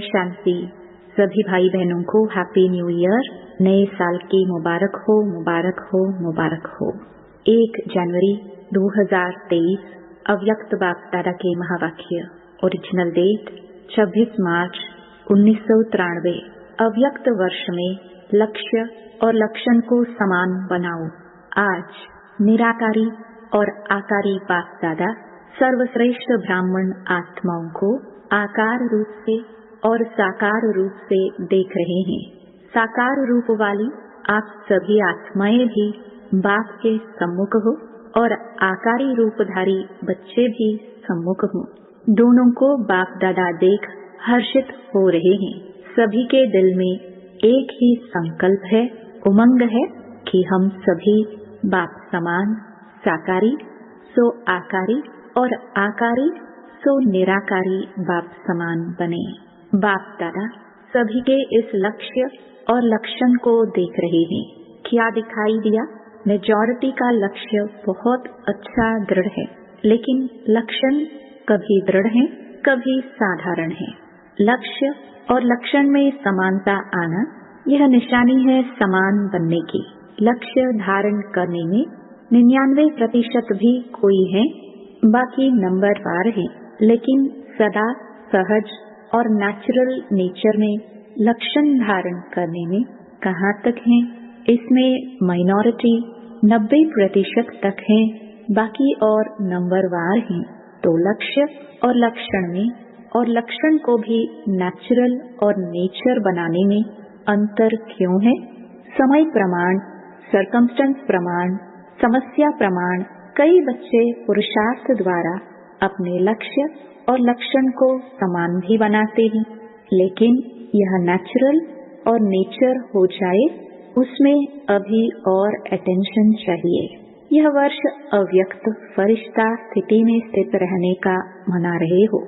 शांति। सभी भाई बहनों को हैप्पी न्यू ईयर, नए साल की मुबारक हो, मुबारक हो, मुबारक हो। 1 जनवरी 2023 अव्यक्त बाप दादा के महावाक्य। ओरिजिनल डेट 26 मार्च 1993। अव्यक्त वर्ष में लक्ष्य और लक्षण को समान बनाओ। आज निराकारी और आकारी बाप दादा सर्वश्रेष्ठ ब्राह्मण आत्माओं को आकार रूप से और साकार रूप से देख रहे हैं। साकार रूप वाली आप सभी आत्माएं भी बाप के सम्मुख हो और आकारी रूपधारी बच्चे भी सम्मुख हो। दोनों को बाप दादा देख हर्षित हो रहे हैं। सभी के दिल में एक ही संकल्प है, उमंग है कि हम सभी बाप समान साकारी सो आकारी और आकारी सो निराकारी बाप समान बने। बाप दादा सभी के इस लक्ष्य और लक्षण को देख रहे हैं। क्या दिखाई दिया? मेजॉरिटी का लक्ष्य बहुत अच्छा दृढ़ है, लेकिन लक्षण कभी दृढ़ है, कभी साधारण है। लक्ष्य और लक्षण में समानता आना यह निशानी है समान बनने की। लक्ष्य धारण करने में 99% भी कोई है, बाकी नंबरवार है, लेकिन सदा सहज और नेचुरल नेचर में लक्षण धारण करने में कहाँ तक है? इसमें माइनॉरिटी 90% तक है, बाकी और नंबरवार हैं। तो लक्ष्य और लक्षण में और लक्षण को भी नेचुरल और नेचर बनाने में अंतर क्यों है? समय प्रमाण, सर्कमस्टेंस प्रमाण, समस्या प्रमाण कई बच्चे पुरुषार्थ द्वारा अपने लक्ष्य और लक्षण को समान भी बनाते हैं, लेकिन यह नेचुरल और नेचर हो जाए उसमें अभी और अटेंशन चाहिए। यह वर्ष अव्यक्त फरिश्ता स्थिति में स्थित रहने का मना रहे हो।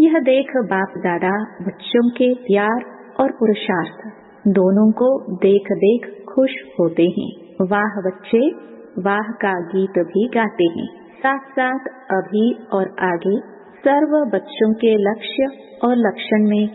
यह देख बाप दादा बच्चों के प्यार और पुरुषार्थ दोनों को देख देख खुश होते हैं। वाह बच्चे वाह का गीत भी गाते हैं। साथ साथ अभी और आगे सर्व बच्चों के लक्ष्य और लक्षण में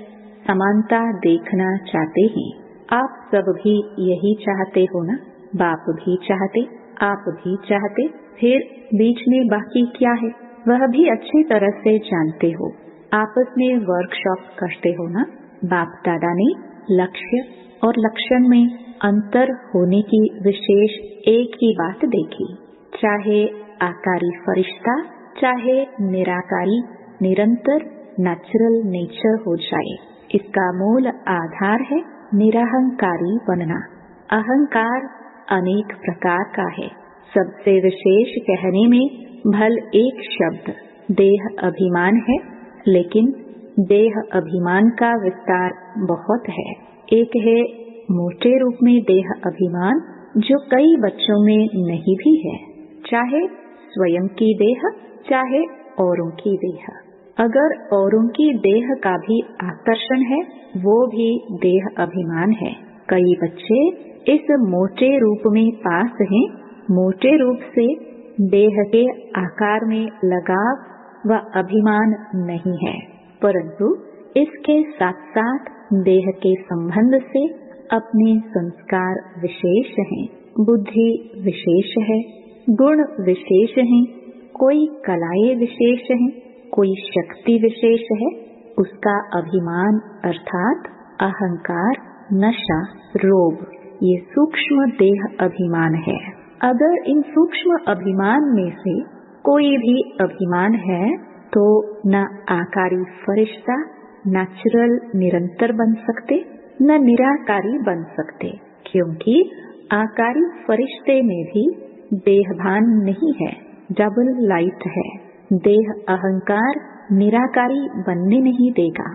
समानता देखना चाहते हैं। आप सब भी यही चाहते हो ना? बाप भी चाहते, आप भी चाहते, फिर बीच में बाकी क्या है वह भी अच्छी तरह से जानते हो। आपस में वर्कशॉप करते हो ना? बाप दादा ने लक्ष्य और लक्षण में अंतर होने की विशेष एक ही बात देखी। चाहे आकारी फरिश्ता, चाहे निराकारी निरंतर नेचुरल नेचर हो जाए, इसका मूल आधार है निरहंकारी बनना। अहंकार अनेक प्रकार का है। सबसे विशेष कहने में भल एक शब्द देह अभिमान है, लेकिन देह अभिमान का विस्तार बहुत है। एक है मोटे रूप में देह अभिमान, जो कई बच्चों में नहीं भी है, चाहे स्वयं की देह चाहे औरों की देह। अगर औरों की देह का भी आकर्षण है, वो भी देह अभिमान है। कई बच्चे इस मोटे रूप में पास हैं। मोटे रूप से देह के आकार में लगाव व अभिमान नहीं है, परंतु इसके साथ साथ देह के संबंध से अपने संस्कार विशेष हैं, बुद्धि विशेष है, गुण विशेष हैं, कोई कलाएं विशेष हैं, कोई शक्ति विशेष है। उसका अभिमान अर्थात अहंकार, नशा, रोग, ये सूक्ष्म देह अभिमान है। अगर इन सूक्ष्म अभिमान में से कोई भी अभिमान है तो न आकारी फरिश्ता नेचुरल निरंतर बन सकते, न निराकारी बन सकते, क्योंकि आकारी फरिश्ते में भी देहभान नहीं है, डबल लाइट है। देह अहंकार निराकारी बनने नहीं देगा।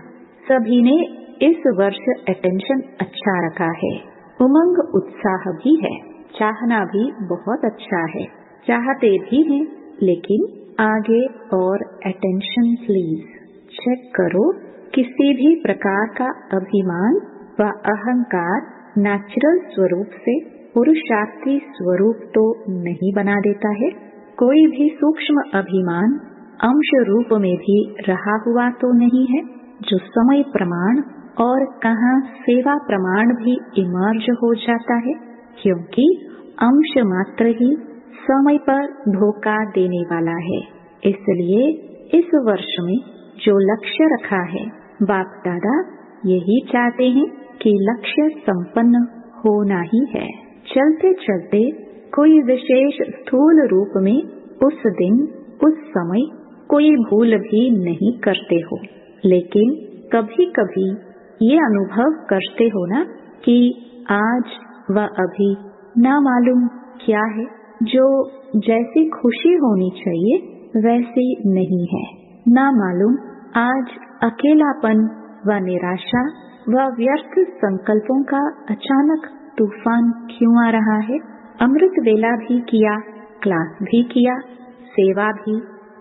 सभी ने इस वर्ष अटेंशन अच्छा रखा है। उमंग उत्साह भी है, चाहना भी बहुत अच्छा है, चाहते भी हैं, लेकिन आगे और अटेंशन प्लीज। चेक करो किसी भी प्रकार का अभिमान व अहंकार नेचुरल स्वरूप से पुरुषार्थी स्वरूप तो नहीं बना देता है। कोई भी सूक्ष्म अभिमान अंश रूप में भी रहा हुआ तो नहीं है, जो समय प्रमाण और कहाँ सेवा प्रमाण भी इमर्ज हो जाता है, क्योंकि अंश मात्र ही समय पर धोखा देने वाला है। इसलिए इस वर्ष में जो लक्ष्य रखा है, बाप दादा यही चाहते हैं कि लक्ष्य संपन्न होना ही है। चलते चलते कोई विशेष स्थूल रूप में उस दिन उस समय कोई भूल भी नहीं करते हो, लेकिन कभी कभी ये अनुभव करते हो ना कि आज व अभी ना मालूम क्या है, जो जैसी खुशी होनी चाहिए वैसी नहीं है। ना मालूम आज अकेलापन व निराशा व व्यर्थ संकल्पों का अचानक तूफान क्यों आ रहा है। अमृत वेला भी किया, क्लास भी किया, सेवा भी,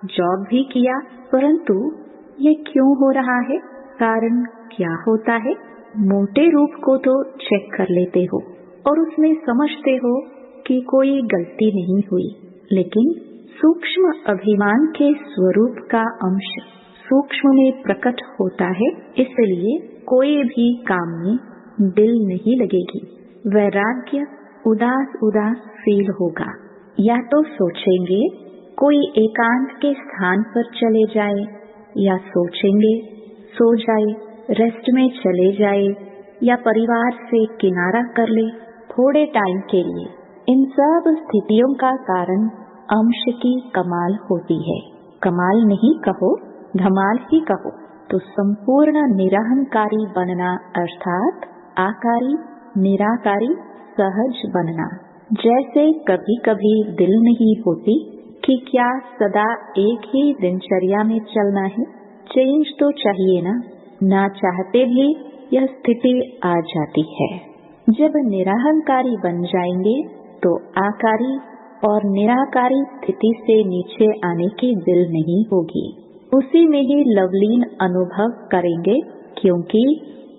जॉब भी किया, परंतु ये क्यों हो रहा है? कारण क्या होता है? मोटे रूप को तो चेक कर लेते हो और उसमें समझते हो कि कोई गलती नहीं हुई, लेकिन सूक्ष्म अभिमान के स्वरूप का अंश सूक्ष्म में प्रकट होता है, इसलिए कोई भी काम में दिल नहीं लगेगी। वैराग्य उदास उदास फील होगा। या तो सोचेंगे कोई एकांत के स्थान पर चले जाए, या सोचेंगे सो जाए, रेस्ट में चले जाए, या परिवार से किनारा कर ले थोड़े टाइम के लिए। इन सब स्थितियों का कारण अंश की कमाल होती है। कमाल नहीं कहो, धमाल ही कहो। तो संपूर्ण निरहंकारी बनना अर्थात आकारी, निराकारी, सहज बनना। जैसे कभी कभी दिल नहीं होती कि क्या सदा एक ही दिनचर्या में चलना है, चेंज तो चाहिए ना। ना चाहते भी यह स्थिति आ जाती है। जब निरहंकारी बन जाएंगे तो आकारी और निराकारी स्थिति से नीचे आने की दिल नहीं होगी, उसी में ही लवलीन अनुभव करेंगे, क्योंकि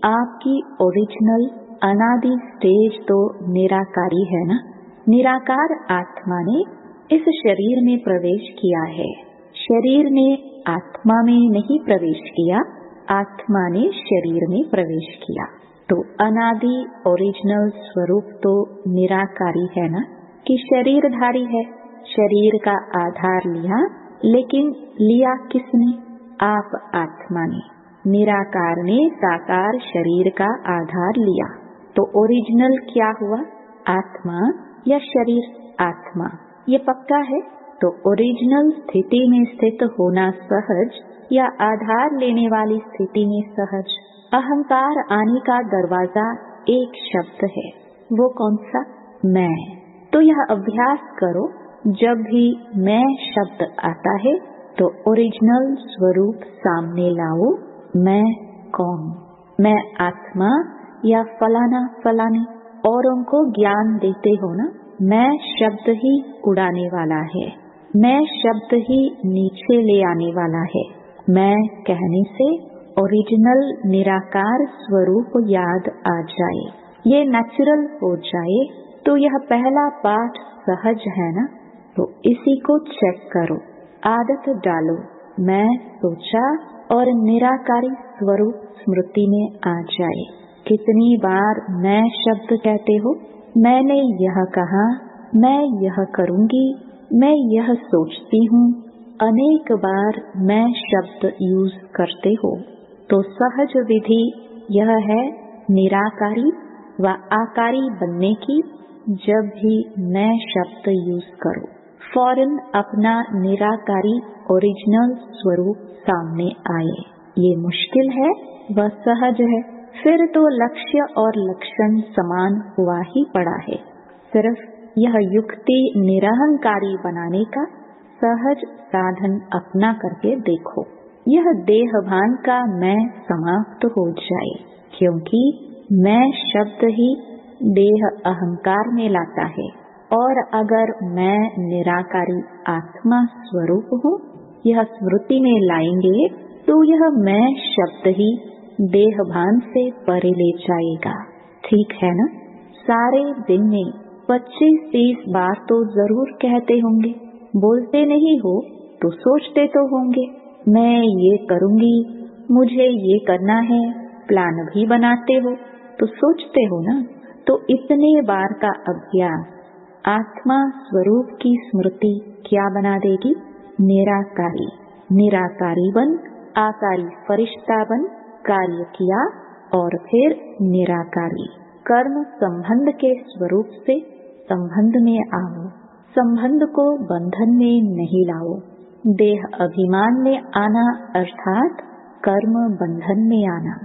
आपकी ओरिजिनल अनादि स्टेज तो निराकारी है ना। निराकार आत्मा ने इस शरीर में प्रवेश किया है, शरीर ने आत्मा में नहीं प्रवेश किया, आत्मा ने शरीर में प्रवेश किया। तो अनादि ओरिजिनल स्वरूप तो निराकारी है ना, कि शरीरधारी है, शरीर का आधार लिया, लेकिन लिया किसने? आप आत्मा ने। निराकार ने साकार शरीर का आधार लिया, तो ओरिजिनल क्या हुआ? आत्मा या शरीर? आत्मा। ये पक्का है। तो ओरिजिनल स्थिति में स्थित होना सहज या आधार लेने वाली स्थिति में सहज। अहंकार आने का दरवाजा एक शब्द है, वो कौन सा? मैं। तो यह अभ्यास करो, जब भी मैं शब्द आता है तो ओरिजिनल स्वरूप सामने लाओ। मैं कौन? मैं आत्मा या फलाना फलाने? औरों को ज्ञान देते हो ना, मैं शब्द ही उड़ाने वाला है, मैं शब्द ही नीचे ले आने वाला है। मैं कहने से ओरिजिनल निराकार स्वरूप याद आ जाए, ये नेचुरल हो जाए, तो यह पहला पाठ सहज है ना। तो इसी को चेक करो, आदत डालो। मैं सोचा और निराकारी स्वरूप स्मृति में आ जाए। कितनी बार मैं शब्द कहते हो? मैंने यह कहा, मैं यह करूंगी, मैं यह सोचती हूँ। अनेक बार मैं शब्द यूज करते हो। तो सहज विधि यह है निराकारी व आकारी बनने की। जब भी मैं शब्द यूज करो, फौरन अपना निराकारी ओरिजिनल स्वरूप सामने आए। ये मुश्किल है व सहज है। फिर तो लक्ष्य और लक्षण समान हुआ ही पड़ा है। सिर्फ यह युक्ति निरहंकारी बनाने का सहज साधन अपना करके देखो। यह देहभान का मैं समाप्त हो जाए, क्योंकि मैं शब्द ही देह अहंकार में लाता है। और अगर मैं निराकारी आत्मा स्वरूप हूँ, यह स्मृति में लाएंगे तो यह मैं शब्द ही देहभान से परे ले जाएगा। ठीक है ना? सारे दिन में 25-30 बार तो जरूर कहते होंगे। बोलते नहीं हो तो सोचते तो होंगे, मैं ये करूंगी, मुझे ये करना है, प्लान भी बनाते हो तो सोचते हो ना, तो इतने बार का अभ्यास आत्मा स्वरूप की स्मृति क्या बना देगी? निराकारी। निराकारी बन, आकारी फरिश्ता बन कार्य किया और फिर निराकारी। कर्म संबंध के स्वरूप से संबंध में आओ, संबंध को बंधन में नहीं लाओ। देह अभिमान में आना अर्थात कर्म बंधन में आना,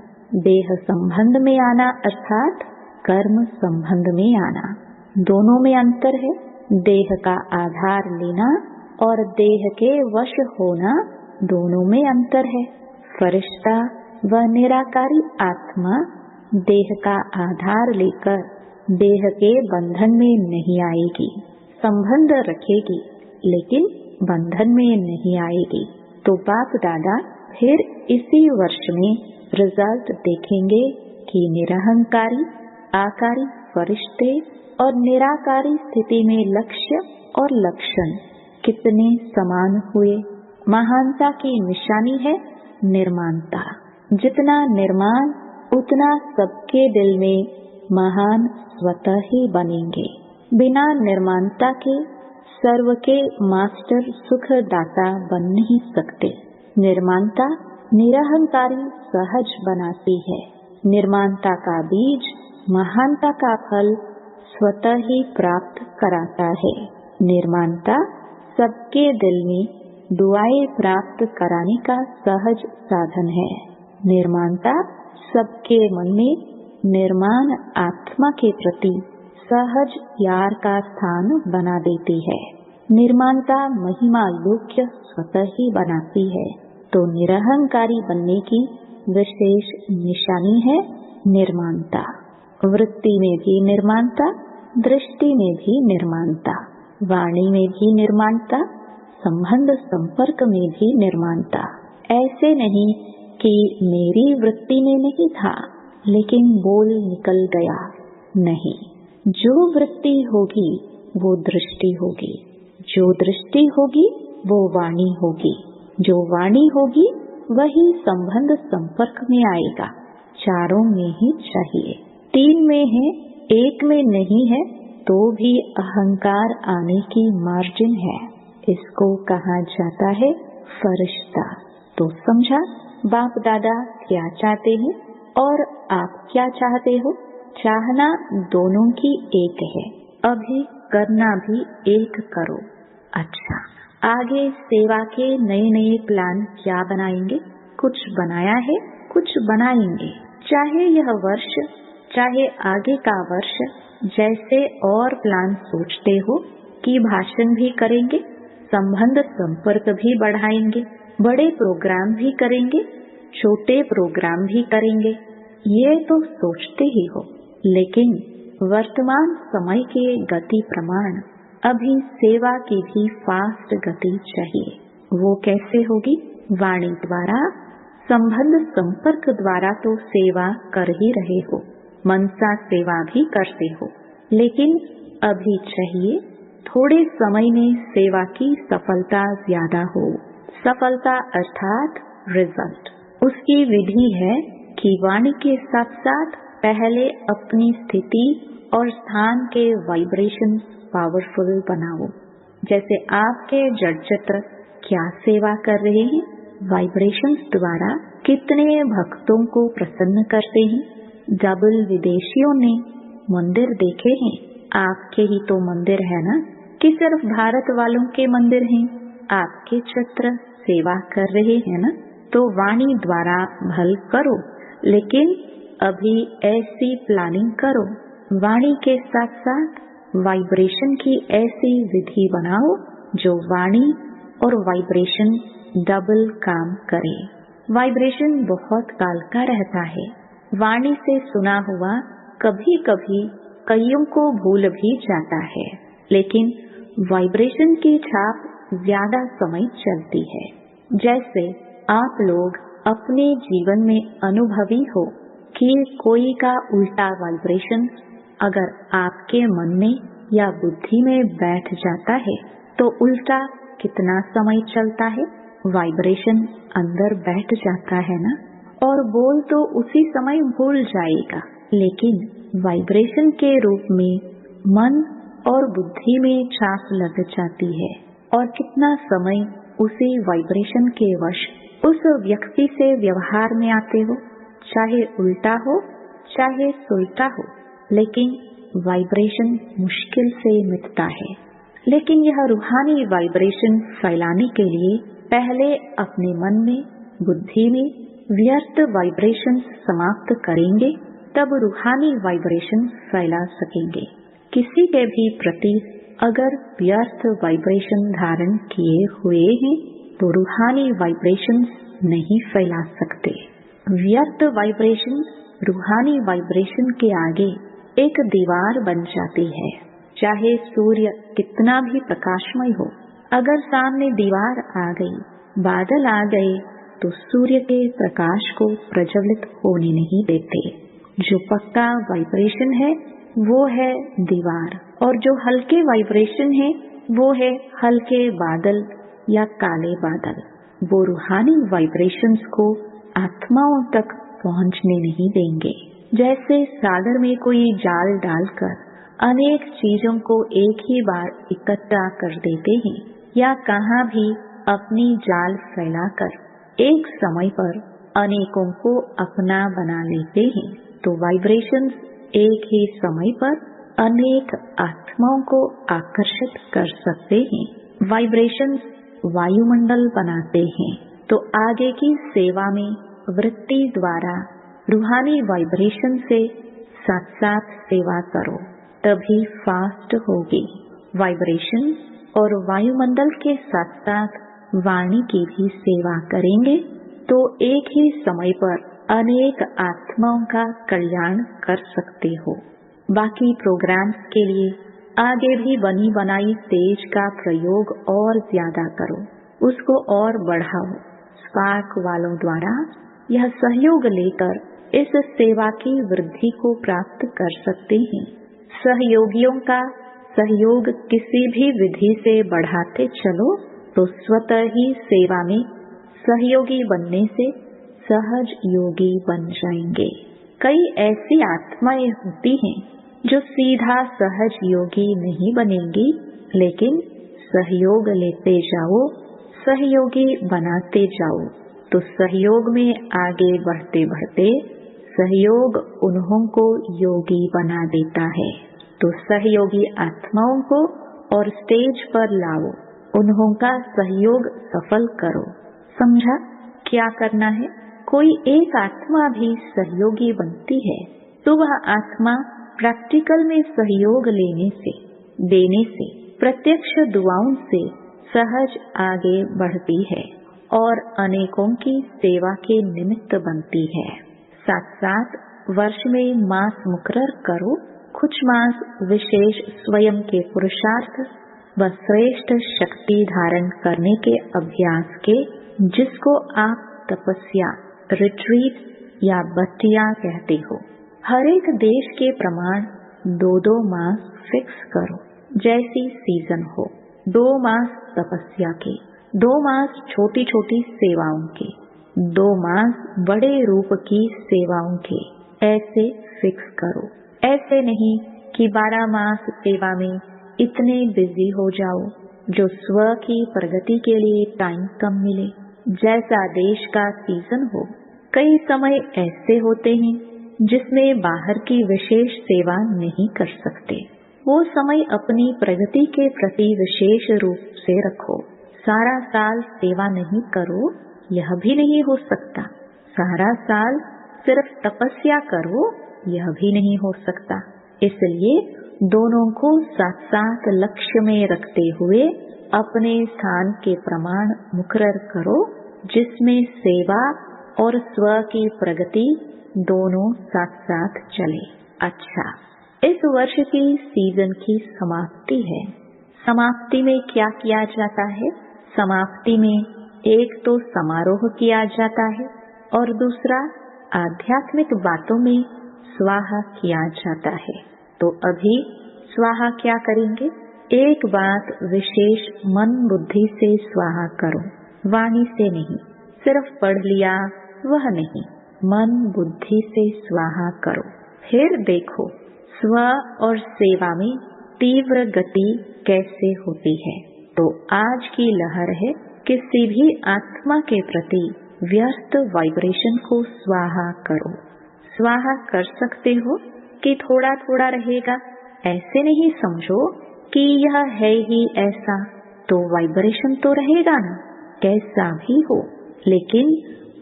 देह संबंध में आना अर्थात कर्म संबंध में आना। दोनों में अंतर है। देह का आधार लेना और देह के वश होना, दोनों में अंतर है। फरिश्ता व निराकारी आत्मा देह का आधार लेकर देह के बंधन में नहीं आएगी, संबंध रखेगी लेकिन बंधन में नहीं आएगी। तो बाप दादा फिर इसी वर्ष में रिजल्ट देखेंगे कि निरहंकारी, आकारी फरिश्ते और निराकारी स्थिति में लक्ष्य और लक्षण कितने समान हुए। महानता की निशानी है निर्माणता। जितना निर्माण उतना सबके दिल में महान स्वतः ही बनेंगे। बिना निर्माणता के सर्व के मास्टर सुखदाता बन नहीं सकते। निर्माणता निरहंकारी सहज बनाती है। निर्माणता का बीज महानता का फल स्वतः ही प्राप्त कराता है। निर्माणता सबके दिल में दुआएं प्राप्त कराने का सहज साधन है। निर्माणता सबके मन में निर्माण आत्मा के प्रति सहज प्यार का स्थान बना देती है। निर्माणता महिमा योग्य स्वतः ही बनाती है। तो निरहंकारी बनने की विशेष निशानी है निर्माणता। वृत्ति में भी निर्माणता, दृष्टि में भी निर्माणता, वाणी में भी निर्माणता, संबंध संपर्क में भी निर्माणता। ऐसे नहीं कि मेरी वृत्ति में नहीं था लेकिन बोल निकल गया, नहीं। जो वृत्ति होगी वो दृष्टि होगी, जो दृष्टि होगी वो वाणी होगी, जो वाणी होगी वही संबंध संपर्क में आएगा। चारों में ही चाहिए। 3 में है, 1 में नहीं है तो भी अहंकार आने की मार्जिन है। इसको कहा जाता है फरिश्ता। तो समझा बाप दादा क्या चाहते हैं और आप क्या चाहते हो। चाहना दोनों की एक है, अभी करना भी एक करो। अच्छा, आगे सेवा के नए नए प्लान क्या बनाएंगे? कुछ बनाया है, कुछ बनाएंगे। चाहे यह वर्ष, चाहे आगे का वर्ष, जैसे और प्लान सोचते हो कि भाषण भी करेंगे, संबंध संपर्क भी बढ़ाएंगे, बड़े प्रोग्राम भी करेंगे, छोटे प्रोग्राम भी करेंगे। ये तो सोचते ही हो, लेकिन वर्तमान समय के गति प्रमाण अभी सेवा की भी फास्ट गति चाहिए। वो कैसे होगी? वाणी द्वारा, संबंध संपर्क द्वारा तो सेवा कर ही रहे हो, मनसा सेवा भी करते हो, लेकिन अभी चाहिए थोड़े समय में सेवा की सफलता ज्यादा हो। सफलता अर्थात रिजल्ट। उसकी विधि है कि वाणी के साथ साथ पहले अपनी स्थिति और स्थान के वाइब्रेशन पावरफुल बनाओ। जैसे आपके जड़ चित्र क्या सेवा कर रहे हैं, वाइब्रेशंस द्वारा कितने भक्तों को प्रसन्न करते हैं। डबल विदेशियों ने मंदिर देखे हैं, आपके ही तो मंदिर है ना, कि सिर्फ भारत वालों के मंदिर हैं। आपके चित्र सेवा कर रहे हैं ना, तो वाणी द्वारा भल करो, लेकिन अभी ऐसी प्लानिंग करो, वाणी के साथ साथ वाइब्रेशन की ऐसी विधि बनाओ जो वाणी और वाइब्रेशन डबल काम करे। वाइब्रेशन बहुत काल का रहता है। वाणी से सुना हुआ कभी कभी कईयों को भूल भी जाता है, लेकिन वाइब्रेशन की छाप ज्यादा समय चलती है। जैसे आप लोग अपने जीवन में अनुभवी हो कि कोई का उल्टा वाइब्रेशन अगर आपके मन में या बुद्धि में बैठ जाता है तो उल्टा कितना समय चलता है, वाइब्रेशन अंदर बैठ जाता है ना। और बोल तो उसी समय भूल जाएगा, लेकिन वाइब्रेशन के रूप में मन और बुद्धि में छाप लग जाती है और कितना समय उसी वाइब्रेशन के वश उस व्यक्ति से व्यवहार में आते हो, चाहे उल्टा हो चाहे सुलटा हो, लेकिन वाइब्रेशन मुश्किल से मिटता है। लेकिन यह रूहानी वाइब्रेशन फैलाने के लिए पहले अपने मन में, बुद्धि में व्यर्थ वाइब्रेशन समाप्त करेंगे, तब रूहानी वाइब्रेशन फैला सकेंगे। किसी के भी प्रति अगर व्यर्थ वाइब्रेशन धारण किए हुए हैं तो रूहानी वाइब्रेशन नहीं फैला सकते। व्यर्थ वाइब्रेशन रूहानी वाइब्रेशन के आगे एक दीवार बन जाती है। चाहे सूर्य कितना भी प्रकाशमय हो, अगर सामने दीवार आ गई, बादल आ गए, तो सूर्य के प्रकाश को प्रज्वलित होने नहीं देते। जो पक्का वाइब्रेशन है वो है दीवार, और जो हल्के वाइब्रेशन है वो है हल्के बादल या काले बादल। वो रूहानी वाइब्रेशंस को आत्माओं तक पहुंचने नहीं देंगे। जैसे सागर में कोई जाल डालकर अनेक चीजों को एक ही बार इकट्ठा कर देते हैं, या कहाँ भी अपनी जाल फैलाकर एक समय पर अनेकों को अपना बना लेते हैं, तो वाइब्रेशंस एक ही समय पर अनेक आत्माओं को आकर्षित कर सकते हैं। वाइब्रेशंस वायुमंडल बनाते हैं, तो आगे की सेवा में वृत्ति द्वारा रूहानी वाइब्रेशन से साथ साथ सेवा करो, तभी फास्ट होगी। वाइब्रेशन और वायुमंडल के साथ साथ वाणी की भी सेवा करेंगे तो एक ही समय पर अनेक आत्माओं का कल्याण कर सकते हो। बाकी प्रोग्राम्स के लिए आगे भी बनी बनाई तेज का प्रयोग और ज्यादा करो, उसको और बढ़ाओ। स्पार्क वालों द्वारा यह सहयोग लेकर इस सेवा की वृद्धि को प्राप्त कर सकते हैं। सहयोगियों का सहयोग किसी भी विधि से बढ़ाते चलो तो स्वतः ही सेवा में सहयोगी बनने से सहज योगी बन जाएंगे। कई ऐसी आत्माएं होती हैं जो सीधा सहज योगी नहीं बनेंगी, लेकिन सहयोग लेते जाओ, सहयोगी बनाते जाओ, तो सहयोग में आगे बढ़ते बढ़ते सहयोग उन्हों को योगी बना देता है। तो सहयोगी आत्माओं को और स्टेज पर लाओ, उन्हों का सहयोग सफल करो। समझा क्या करना है? कोई एक आत्मा भी सहयोगी बनती है तो वह आत्मा प्रैक्टिकल में सहयोग लेने से, देने से, प्रत्यक्ष दुआओं से सहज आगे बढ़ती है और अनेकों की सेवा के निमित्त बनती है। साथ साथ वर्ष में मास मुकर्रर करो, कुछ मास विशेष स्वयं के पुरुषार्थ व श्रेष्ठ शक्ति धारण करने के अभ्यास के, जिसको आप तपस्या, रिट्रीट या बट्टिया कहते हो। हर एक देश के प्रमाण 2-2 मास फिक्स करो, जैसी सीजन हो। 2 मास तपस्या के, 2 मास छोटी छोटी सेवाओं के, 2 मास बड़े रूप की सेवाओं के, ऐसे फिक्स करो। ऐसे नहीं कि 12 मास सेवा में इतने बिजी हो जाओ जो स्व की प्रगति के लिए टाइम कम मिले। जैसा देश का सीजन हो। कई समय ऐसे होते हैं जिसमें बाहर की विशेष सेवा नहीं कर सकते। वो समय अपनी प्रगति के प्रति विशेष रूप से रखो। सारा साल सेवा नहीं करो, यह भी नहीं हो सकता। सारा साल सिर्फ तपस्या करो, यह भी नहीं हो सकता। इसलिए दोनों को साथ साथ लक्ष्य में रखते हुए अपने स्थान के प्रमाण मुकर्रर करो, जिसमें सेवा और स्व की प्रगति दोनों साथ साथ चले। अच्छा, इस वर्ष की सीजन की समाप्ति है। समाप्ति में क्या किया जाता है? समाप्ति में एक तो समारोह किया जाता है और दूसरा आध्यात्मिक बातों में स्वाहा किया जाता है। तो अभी स्वाहा क्या करेंगे? एक बात विशेष मन बुद्धि से स्वाहा करो, वाणी से नहीं। सिर्फ पढ़ लिया वह नहीं, मन बुद्धि से स्वाहा करो। फिर देखो स्व और सेवा में तीव्र गति कैसे होती है। तो आज की लहर है, किसी भी आत्मा के प्रति व्यर्थ वाइब्रेशन को स्वाहा करो। स्वाहा कर सकते हो कि थोड़ा थोड़ा रहेगा, ऐसे नहीं समझो कि यह है ही ऐसा, तो वाइब्रेशन तो रहेगा ना, कैसा भी हो। लेकिन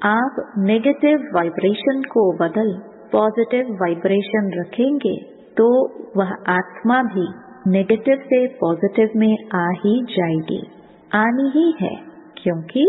आप नेगेटिव वाइब्रेशन को बदल पॉजिटिव वाइब्रेशन रखेंगे तो वह आत्मा भी नेगेटिव से पॉजिटिव में आ ही जाएगी, आनी ही है। क्योंकि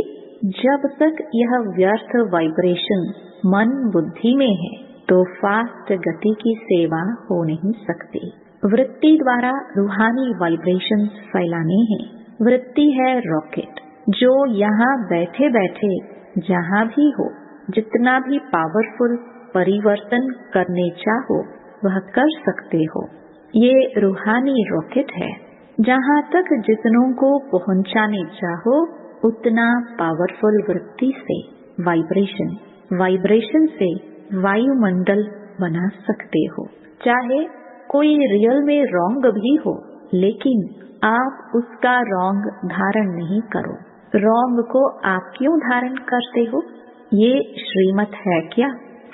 जब तक यह व्यर्थ वाइब्रेशन मन बुद्धि में है तो फास्ट गति की सेवा हो नहीं सकती। वृत्ति द्वारा रूहानी वाइब्रेशन फैलाने हैं। वृत्ति है रॉकेट, जो यहाँ बैठे बैठे जहाँ भी हो, जितना भी पावरफुल परिवर्तन करने चाहो वह कर सकते हो। ये रूहानी रॉकेट है, जहाँ तक जितनों को पहुँचाने चाहो उतना पावरफुल वृत्ति से वाइब्रेशन से वायुमंडल बना सकते हो। चाहे कोई रियल में रॉन्ग भी हो, लेकिन आप उसका रॉन्ग धारण नहीं करो। रॉन्ग को आप क्यों धारण करते हो? ये श्रीमत है क्या?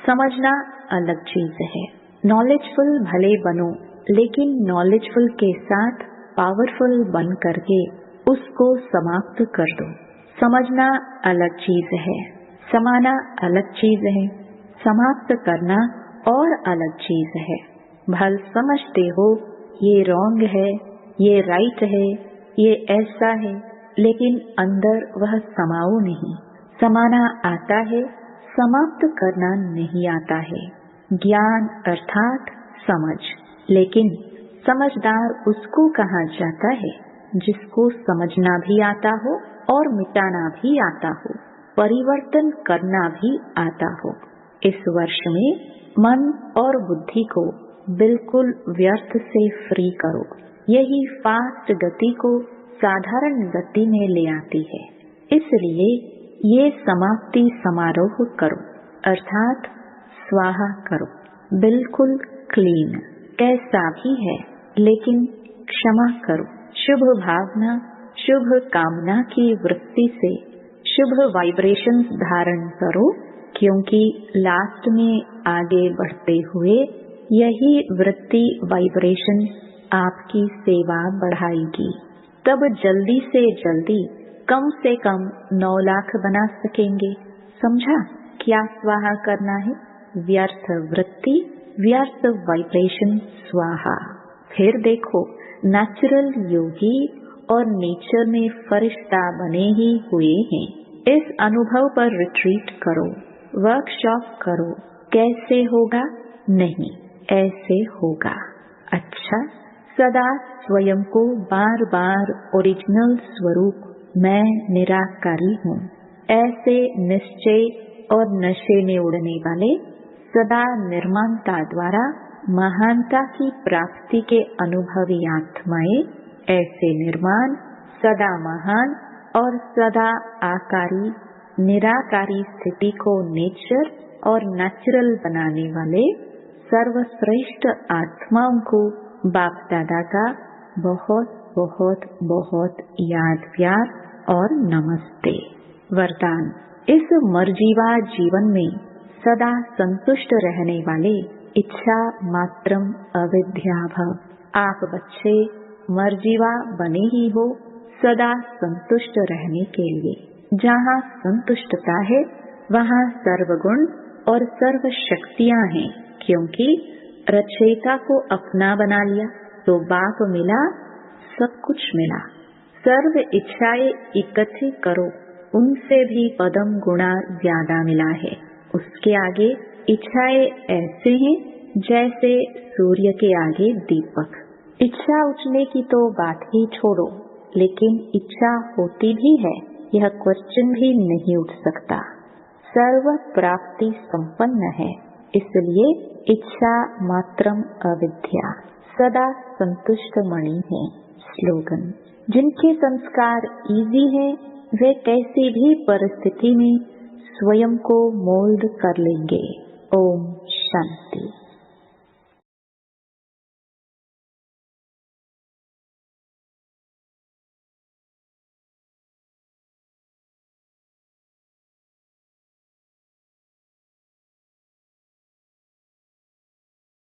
समझना अलग चीज है। नॉलेजफुल भले बनो, लेकिन नॉलेजफुल के साथ पावरफुल बन करके उसको समाप्त कर दो। समझना अलग चीज है, समाना अलग चीज है, समाप्त करना और अलग चीज है। भल समझते हो ये रॉन्ग है, ये राइट है, ये ऐसा है, लेकिन अंदर वह समाओ नहीं। समाना आता है, समाप्त करना नहीं आता है। ज्ञान अर्थात समझ, लेकिन समझदार उसको कहा जाता है जिसको समझना भी आता हो और मिटाना भी आता हो, परिवर्तन करना भी आता हो। इस वर्ष में मन और बुद्धि को बिल्कुल व्यर्थ से फ्री करो। यही फास्ट गति को साधारण गति में ले आती है। इसलिए ये समाप्ति समारोह करो, अर्थात स्वाहा करो, बिल्कुल क्लीन। कैसा भी है, लेकिन क्षमा करो। शुभ भावना, शुभ कामना की वृत्ति से शुभ वाइब्रेशन धारण करो, क्योंकि लास्ट में आगे बढ़ते हुए यही वृत्ति वाइब्रेशन आपकी सेवा बढ़ाएगी। तब जल्दी से जल्दी कम से कम 9 लाख बना सकेंगे। समझा क्या स्वाहा करना है? व्यर्थ वृत्ति, व्यर्थ वाइब्रेशन स्वाहा। फिर देखो नेचुरल योगी और नेचर में फरिश्ता बने ही हुए हैं। इस अनुभव पर रिट्रीट करो, वर्कशॉप करो। कैसे होगा? नहीं, ऐसे होगा। अच्छा, सदा स्वयं को बार बार ओरिजिनल स्वरूप मैं निराकारी हूँ, ऐसे निश्चय और नशे में उड़ने वाले सदा निर्माणता द्वारा महानता की प्राप्ति के अनुभवी आत्माएं, ऐसे निर्माण सदा महान और सदा आकारी निराकारी स्थिति को नेचर और नेचुरल बनाने वाले सर्वश्रेष्ठ आत्माओं को बाप दादा का बहुत बहुत बहुत याद प्यार और नमस्ते। वरदान: इस मर्जीवा जीवन में सदा संतुष्ट रहने वाले इच्छा मात्रम अविद्या भव। आप बच्चे मर्जीवा बने ही हो सदा संतुष्ट रहने के लिए। जहाँ संतुष्टता है वहाँ सर्वगुण और सर्व शक्तियाँ हैं, क्योंकि रचयिता को अपना बना लिया तो बाप मिला, सब कुछ मिला। सर्व इच्छाएं इकट्ठी करो, उनसे भी पदम गुणा ज्यादा मिला है। उसके आगे इच्छाएं ऐसे हैं जैसे सूर्य के आगे दीपक। इच्छा उठने की तो बात ही छोड़ो, लेकिन इच्छा होती भी है यह क्वेश्चन भी नहीं उठ सकता। सर्व प्राप्ति संपन्न है, इसलिए इच्छा मात्रम अविद्या, सदा संतुष्ट मणि है। स्लोगन: जिनके संस्कार इजी है वे कैसी भी परिस्थिति में स्वयं को मोल्ड कर लेंगे। ओम शांति।